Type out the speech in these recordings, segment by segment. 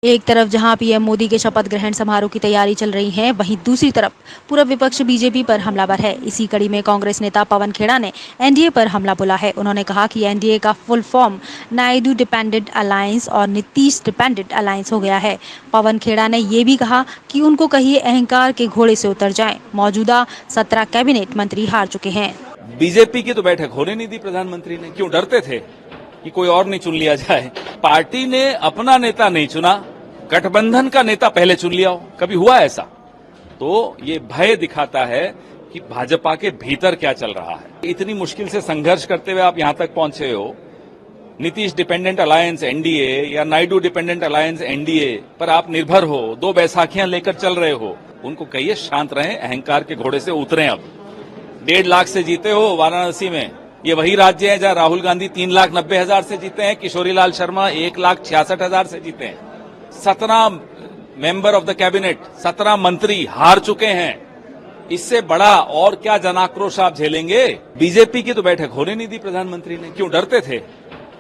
एक तरफ जहां पीएम मोदी के शपथ ग्रहण समारोह की तैयारी चल रही है, वहीं दूसरी तरफ पूरा विपक्ष बीजेपी पर हमलावर है। इसी कड़ी में कांग्रेस नेता पवन खेड़ा ने एनडीए पर हमला बोला है। उन्होंने कहा कि एनडीए का full form Naidu dependent alliance और नीतीश डिपेंडेंट अलायंस हो गया है। पवन खेड़ा ने ये भी कहा कि उनको कहिए अहंकार के घोड़े से उतर जाएं। मौजूदा 17 कैबिनेट मंत्री हार चुके हैं। बीजेपी की तो बैठक होने नहीं दी प्रधानमंत्री ने। क्यों डरते थे कि कोई और नहीं चुन लिया जाए? पार्टी ने अपना नेता नहीं चुना, गठबंधन का नेता पहले चुन लिया हो। कभी हुआ ऐसा? तो ये भय दिखाता है कि भाजपा के भीतर क्या चल रहा है। इतनी मुश्किल से संघर्ष करते हुए आप यहां तक पहुंचे हो। नीतीश डिपेंडेंट अलायंस एनडीए या नायडू डिपेंडेंट अलायंस एनडीए पर आप निर्भर हो, दो बैसाखियां लेकर चल रहे हो। उनको कहिए शांत रहें, अहंकार के घोड़े से उतरें। अब 1.5 लाख से जीते हो वाराणसी में। ये वही राज्य है जहां राहुल गांधी 3,90,000 से जीते हैं, किशोरीलाल शर्मा 1,66,000 से जीते हैं। 17 मेंबर ऑफ द कैबिनेट, 17 मंत्री हार चुके हैं। इससे बड़ा और क्या जनाक्रोश आप झेलेंगे? बीजेपी की तो बैठक होने नहीं दी प्रधानमंत्री ने। क्यों डरते थे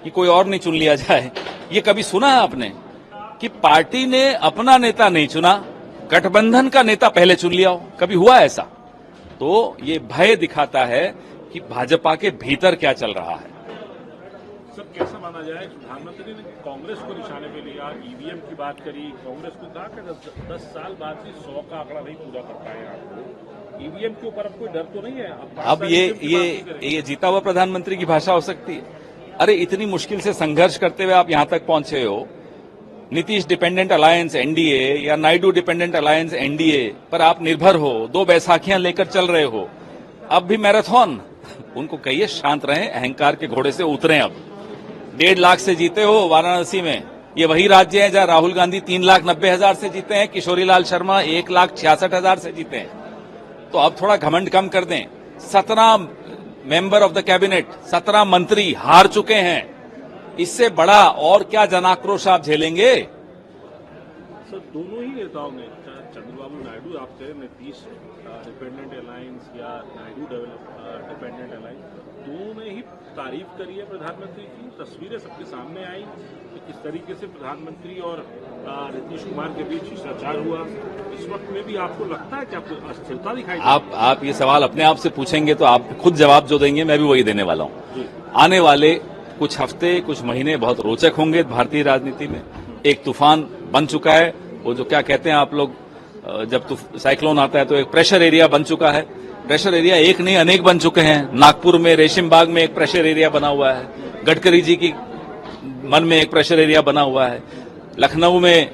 कि कोई और नहीं चुन लिया जाए? ये कभी सुना है आपने कि पार्टी ने अपना नेता नहीं चुना, गठबंधन का नेता पहले चुन लिया हो? कभी हुआ ऐसा? तो ये भय दिखाता है कि भाजपा के भीतर क्या चल रहा है। सर, कैसा माना जाए, प्रधानमंत्री ने कांग्रेस को निशाने पे लिया, ईवीएम की बात करी, कांग्रेस को कहा कि 10 साल बाद भी 100 का आंकड़ा नहीं पूरा कर पाए आपको। ईवीएम के ऊपर अब कोई डर तो नहीं है? अब ये जीता हुआ प्रधानमंत्री की भाषा हो सकती है? अरे इतनी मुश्किल से संघर्ष करते हुए आप यहां तक पहुंचे हो। नीतीश डिपेंडेंट अलायंस एनडीए या नायडू डिपेंडेंट अलायंस एनडीए पर आप निर्भर हो, दो बैसाखियां लेकर चल रहे हो। अब भी मैराथन। उनको कहिए शांत रहें, अहंकार के घोड़े से उतरें। अब 1.5 लाख से जीते हो वाराणसी में। ये वही राज्य है जहां राहुल गांधी 3,90,000 से जीते हैं, किशोरीलाल शर्मा 1,66,000 से जीते हैं। तो अब थोड़ा घमंड कम कर दें। 17 मेंबर ऑफ द कैबिनेट, 17 मंत्री हार चुके हैं। इससे बड़ा और क्या जनाक्रोश आप झेलेंगे? सर, दोनों ही नेताओं ने, चंद्रबाबू नायडू, आप कहें नीतीश डिपेंडेंट अलायंस या नायडू डिपेंडेंट अलायंस, दोनों ने ही तारीफ करी है प्रधानमंत्री की। तस्वीरें सबके सामने आई कि किस तरीके से प्रधानमंत्री और नीतीश कुमार के बीच शिष्टाचार हुआ। इस वक्त में भी आपको लगता है कि आपको अस्थिरता दिखाई? आप ये सवाल अपने आप से पूछेंगे तो आप खुद जवाब जो देंगे मैं भी वही देने वाला हूं। आने वाले कुछ हफ्ते, कुछ महीने बहुत रोचक होंगे भारतीय राजनीति में। एक तूफान बन चुका है, वो जो क्या कहते हैं आप लोग, जब साइक्लोन आता है तो एक प्रेशर एरिया बन चुका है। प्रेशर एरिया एक नहीं अनेक बन चुके हैं। नागपुर में रेशम बाग में एक प्रेशर एरिया बना हुआ है, गडकरी जी की मन में एक प्रेशर एरिया बना हुआ है, लखनऊ में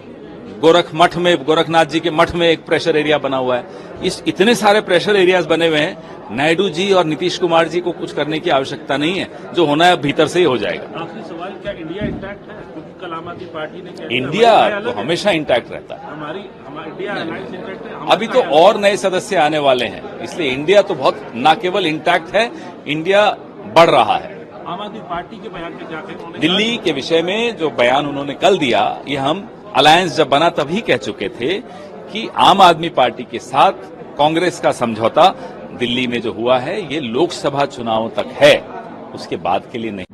गोरख मठ में, गोरखनाथ जी के मठ में एक प्रेशर एरिया बना हुआ है। इस इतने सारे प्रेशर एरियाज बने हुए हैं। नायडू जी और नीतीश कुमार जी को कुछ करने की आवश्यकता नहीं है। जो होना है भीतर से ही हो जाएगा। आखिरी सवाल, क्या इंडिया इंटैक्ट है? क्योंकि कल आम आदमी पार्टी ने इंडिया तो हमेशा इंटैक्ट रहता है। हमारी इंडिया अलायंस इंटैक्ट है। अभी तो और नए सदस्य आने वाले हैं, इसलिए इंडिया तो बहुत न केवल इंटैक्ट है, इंडिया बढ़ रहा है। आम आदमी पार्टी के बयान में क्या कहें? दिल्ली के विषय में जो बयान उन्होंने कल दिया, ये हम अलायंस जब बना तभी कह चुके थे कि आम आदमी पार्टी के साथ कांग्रेस का समझौता दिल्ली में जो हुआ है ये लोकसभा चुनाव तक है, उसके बाद के लिए नहीं।